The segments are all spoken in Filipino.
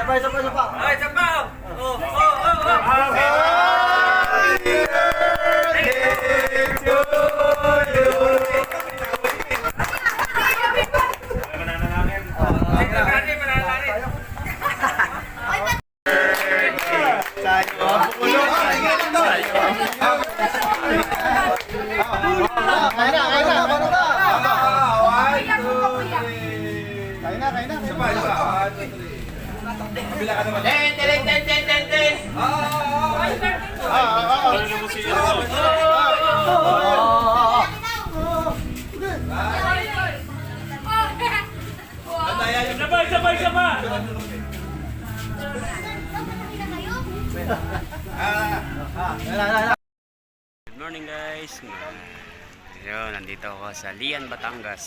Good morning guys. Ayun, nandito ako sa Lian, Batangas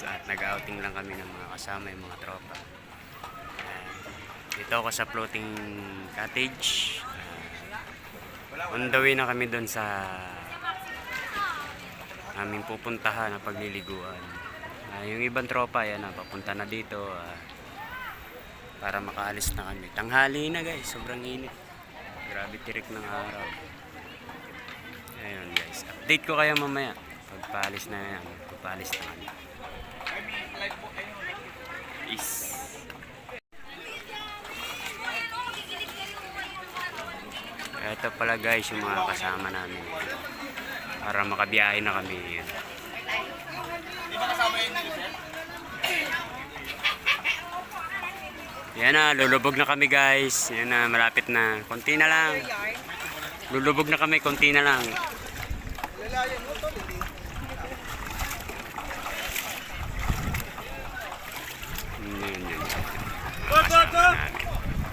at nag-outing lang kami ng mga kasama, yung mga tropa. Dito ako sa floating cottage. On the way na kami doon sa aming pupuntahan na pagliliguan. Yung ibang tropa yan papunta na dito para makaalis na kami. Tanghali na guys, sobrang init. Grabe tirik ng araw. Ayun guys, update ko kayo mamaya. Pagpaalis na yan, pagpaalis na kami. Peace. Ito pala guys yung mga kasama namin para makabiyahe na kami. Yan na, lulubog na kami guys. Yan na, malapit na. Konti na lang. Lulubog na kami, konti na lang.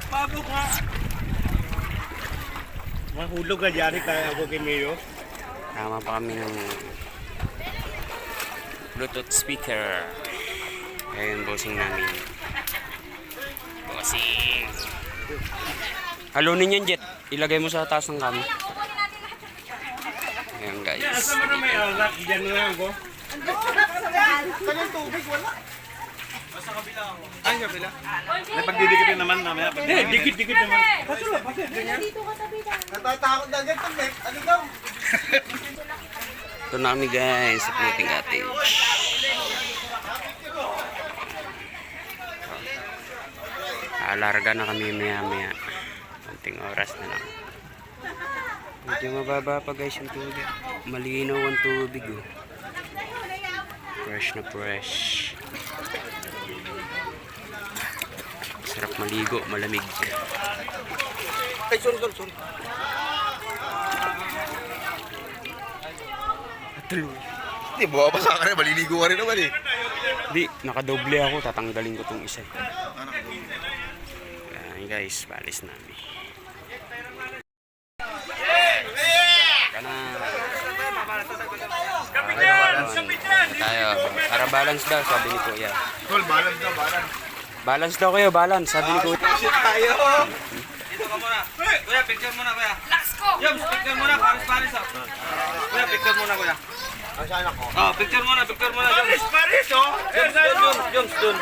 Pabok nga. Mahulog ka dyan, kaya ako kay Mayo. Tama pa kami ng Bluetooth speaker. Ayun, bossing namin. Bossing. Halunin yan, Jet. Ilagay mo sa taas ng kami. Ayan, guys. Asa mo na may alat, dyan na lang ako. Kanyang tubig, wala. Basta kabila ako. Ay, kabila. May pagdidikitin naman mamaya. Dikit-dikit naman. Patuloy, bakit ganyan? Natatakot na agad pag ano daw? Ito na kami guys, sa floating cottage. Alarga na kami maya-maya. Konting oras na lang. Medyo mababa pa guys yung tubig. Malinaw ang tubig oh. Fresh na fresh. Sarap maligo, malamig. Ay, sorry. Hindi, bumabasa ka rin. Maliligo ka rin naman eh. Hindi, nakadoble ako. Tatanggalin ko itong isa. Ayan guys, balis namin. Tayo. Para balance daw, sabi ni Kuya. Tol, balance daw, balance. Balance daw kayo, balance, sabi ni Kuya. Shit tayo! Dito ka muna. Kuya, picture muna, kuya. Let's go! Yoms, picture muna. Paris. Kuya, picture muna, kuya. Saan ako? Oh, picture muna. Paris, oh! Yoms, dun.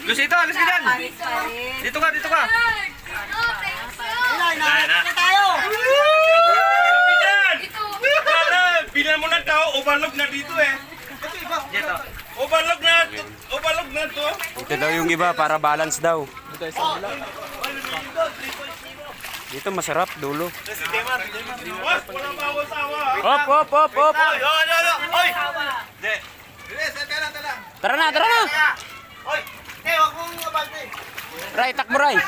Lusito, alis ka dyan. Dito ka. Bilang mo na tao, overlook na dito eh. Dito. Overlook na to. Ito daw yung iba, para balance daw. Dito masarap, dulo. Boss, walang mawasawa. Hop! Oy! Tara na! Oy! Wag mong abante. Ray, takbo Ray! Ayan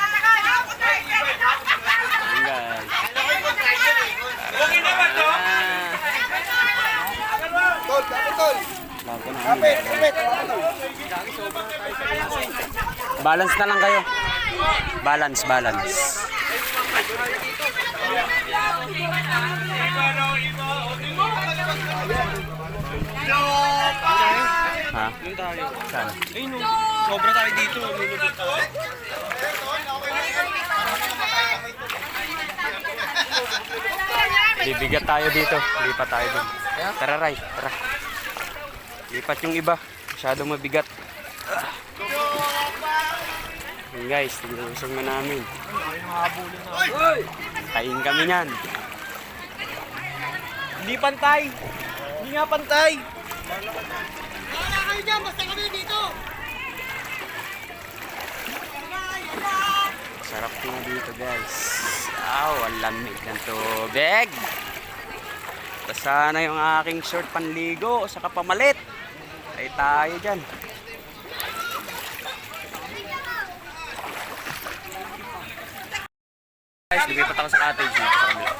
guys. Okay naman to. Tol. Kapit. Balance na lang kayo. Balance. Ha? Yung tayo. Saan? Ayun, sobra tayo dito. Lulubog tayo. Bibigat tayo dito. Lipat tayo dun. Tara Ray, tara. Lipat yung iba. Masyadong mabigat. Yun guys, nilusong na namin. Kain kami niyan. Hindi pantay. Hindi nga pantay. Sarap na dito guys. Wow, ang lamig ng tubig. Ito sana yung aking short panligo sa kapamalit. Ay tayo dyan. Guys, lumipat ako sa cottage dito sa kabila.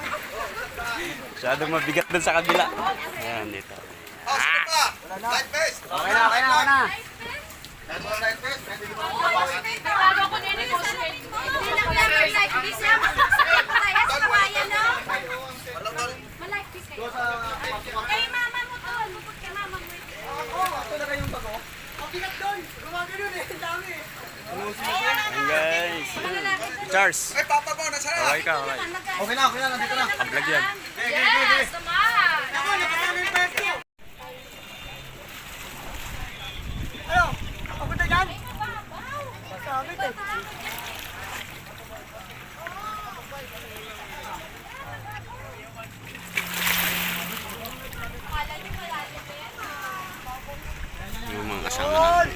Masyadong mabigat dun sa kabila. Ayan, dito. Okay na, okay na, okay na. Ayan guys. Charles. Ay, papa mo, nasa na. Okay ka, okay. Okay na, nandito na. Pag-vlog yan. Yes, samahan! Ako, nakasama yung pesto. Ano? Papunta dyan? Sabi ko. Yung mga kasama namin.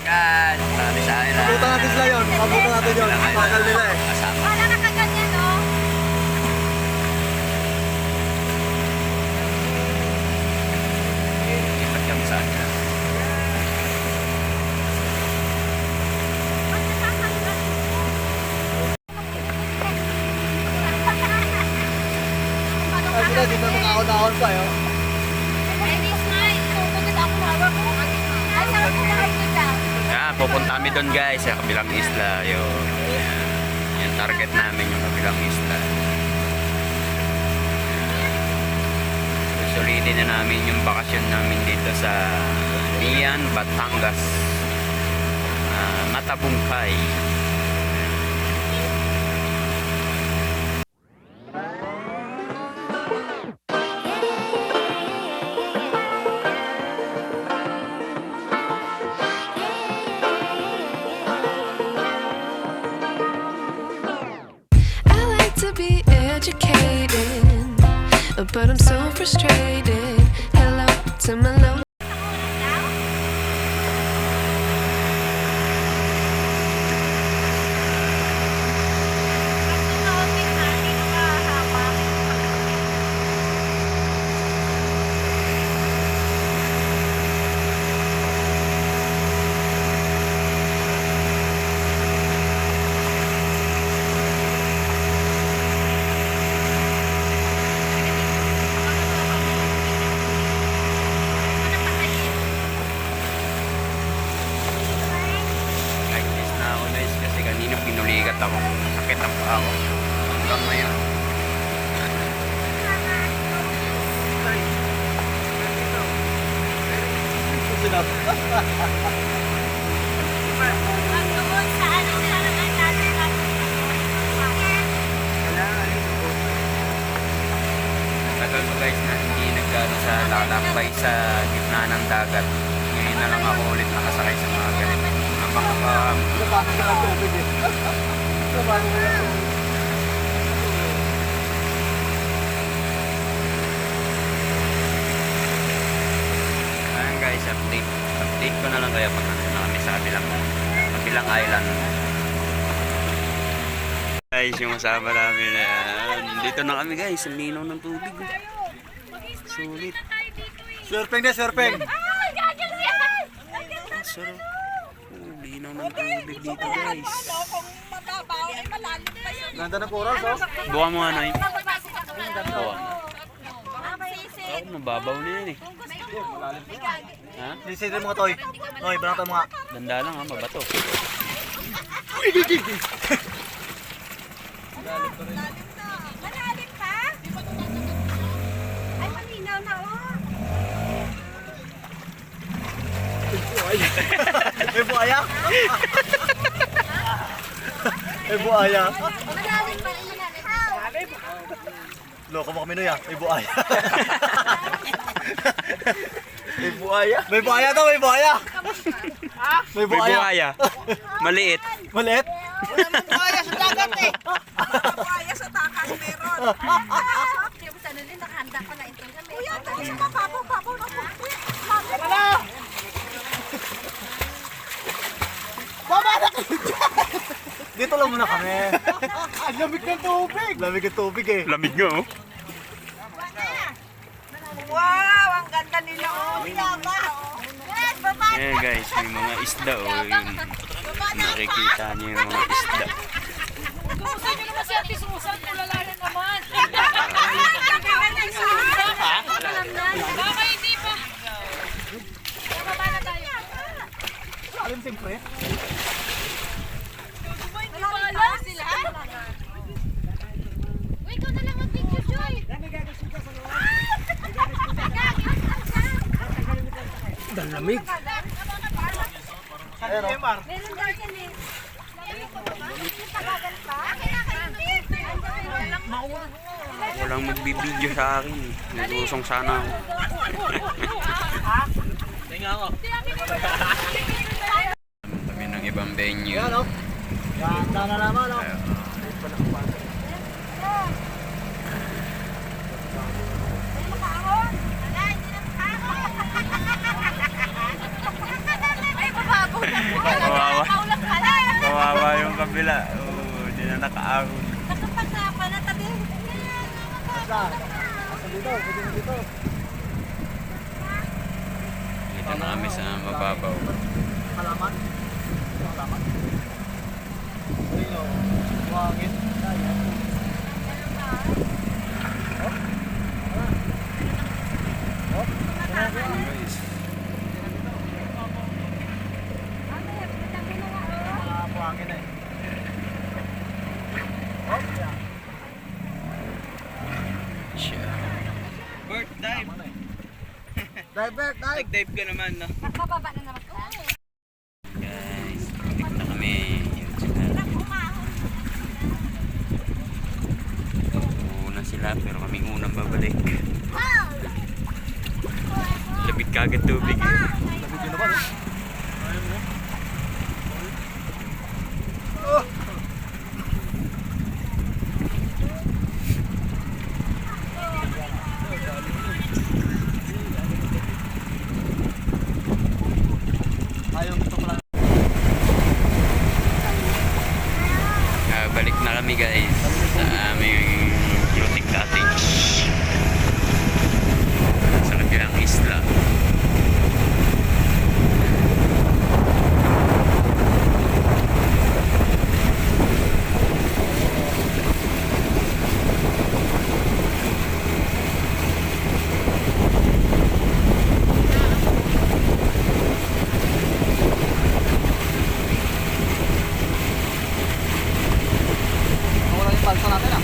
Yan, sabi sa akin na. Pabutan natin sila yun. Pabutan natin yun. Pakal nila eh. Kasama. Wala na kaganyan, no? Ipat kami sa akin. Ay, sila dito makakot-akot pa yun. Ay, sarap ko mahal ko dyan. Yan, pupunta kami doon guys sa kabilang isla. Yung target namin yung kabilang isla. Susulitin na namin yung bakasyon namin dito sa Nian, Batangas. Matabungkay. I like to be educated, but I'm so frustrated. Hello to my love. Nag-miss na ako guys kasi kanina pinuligat ako. Sakit ang paa ko. Hanggang ngayon. Tagal ko guys na hindi nagkano sa lalakbay sa gitna ng dagat. Ngayon na lang ako ulit nakasakay sa mga ganito. Habang Napasok na ng tubig eh. Napasok na ng tubig. Ayan guys, update ko na lang kaya pag nandun na kami sa kabilang island. Guys, yung kasama namin yan. Dito na kami guys, ang linaw ng tubig. Sulit. Surfing na, surfing. Ay, gagawin siya! Sarap. Oh, linaw ng tubig dito guys. Ganda ng coral, so. Buka mo nga na yun. Buka. Ako, mababaw na yan eh. Ha? Lisitin mo nga, Toy. Toy, banatan mo nga. Danda lang ha, mabato. Malalim pa? Ay, malinaw na, oh. May buhaya? May buhaya? Malalim pa rin, malalim. Loko mo kami, Noy, ah. May buhaya. May buhaya to, may buhaya. May May buhaya. Maliit. Maliit. Buhaya sa dagat eh. Buhaya sa takas meron. Kaya mo sana din nakahanda ko na ito. Kuya, tayo sa mapapaw na po. Tara na! Baba na kayo dyan! Dito lang muna kami. Ang lamig ng tubig. Lamig ng tubig eh. Lamig nga oh. Wow, ang ganda nila. Oh, yaba. Yes, baba na. Eh guys, may mga isda oh. Yun. Nakikita niyo yung mga isda. Kumusta nyo naman si Ate Susan? Tulala na naman. Baka hindi pa. Baba na tayo. Alam siyempre. Wala sila. Uy, ikaw na lang mag-picture, Joy. Ang lamig. Ayun o. Meron daw dyan eh. Lamig pa ba? Yung pagagal pa? Walang magbibideo sa akin. Nagusong sana ako. Kami ng ibang venue. Ayan o. Ganda na naman o. Ay, babago na po. Kawawa. Kaulap ka na. Kawawa yung kabila. Hindi na nakaahon. Nakapagsapan na tabi. Dito, pwede na dito. Dito na kami sa mababaw. Halaman. Halaman. Ayun o. Buhangin. Ayan. Guys, Buhangin na eh. Oh, yeah. siya. Bert, dive. Diver, dive. Nag-dive ka naman, no? Nakababa na naman ka. Guys, pitik na kami. Yun sila. Una sila pero kami unang babalik. Labit kagad tubig. Labig yun naman eh. Ayun mo. Oh. Ayaw dito pala. Balik na kami guys sa aming floating cottage sa kabilang isla. Wala yung balsa natin ah.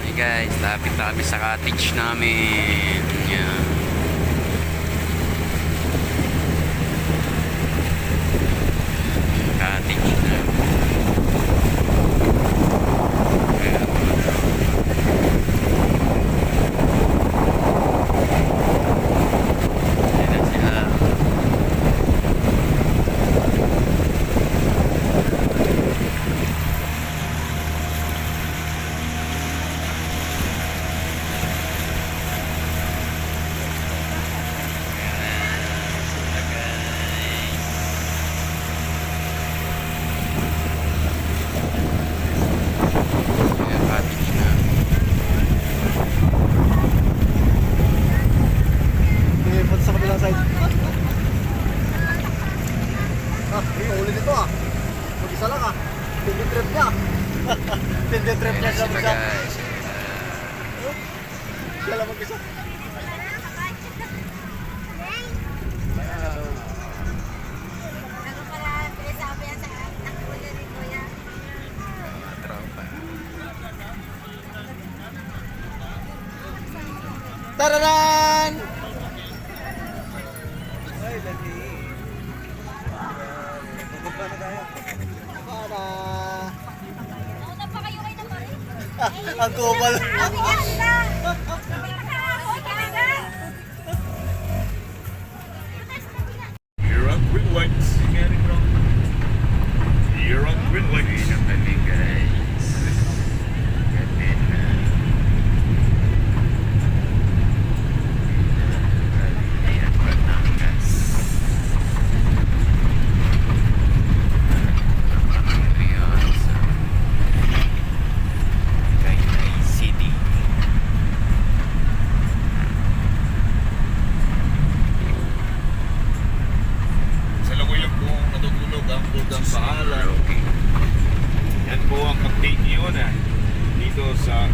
Hey guys, lapit na kami sa cottage namin. Yan. Cottage na. Ayan na sila. sa kabilang side. May uli nito ah. Mag-isa lang ah. Tindi trip niya. Tindi trip niya siya mag-isa. Guys, Siya lang mag-isa. Ano pala, sabi yan sa nakula ni Kuya. mga tropa. Tararan! Ay, lagi. Pupunta na tayo. Para. Una pa kayo kayo naman eh. Ang kubal. Sabi nga sila. Sabi nga kahapon, kaya nga. You're on green lights. You're on green Uwi lights. na kami guys. Gabi na. Ayan, Batangas. Ngayon sa Taytay City. Sa Lagoyang po natutulog ang Bulgang Paalan. Yan po ang update niyo na dito sa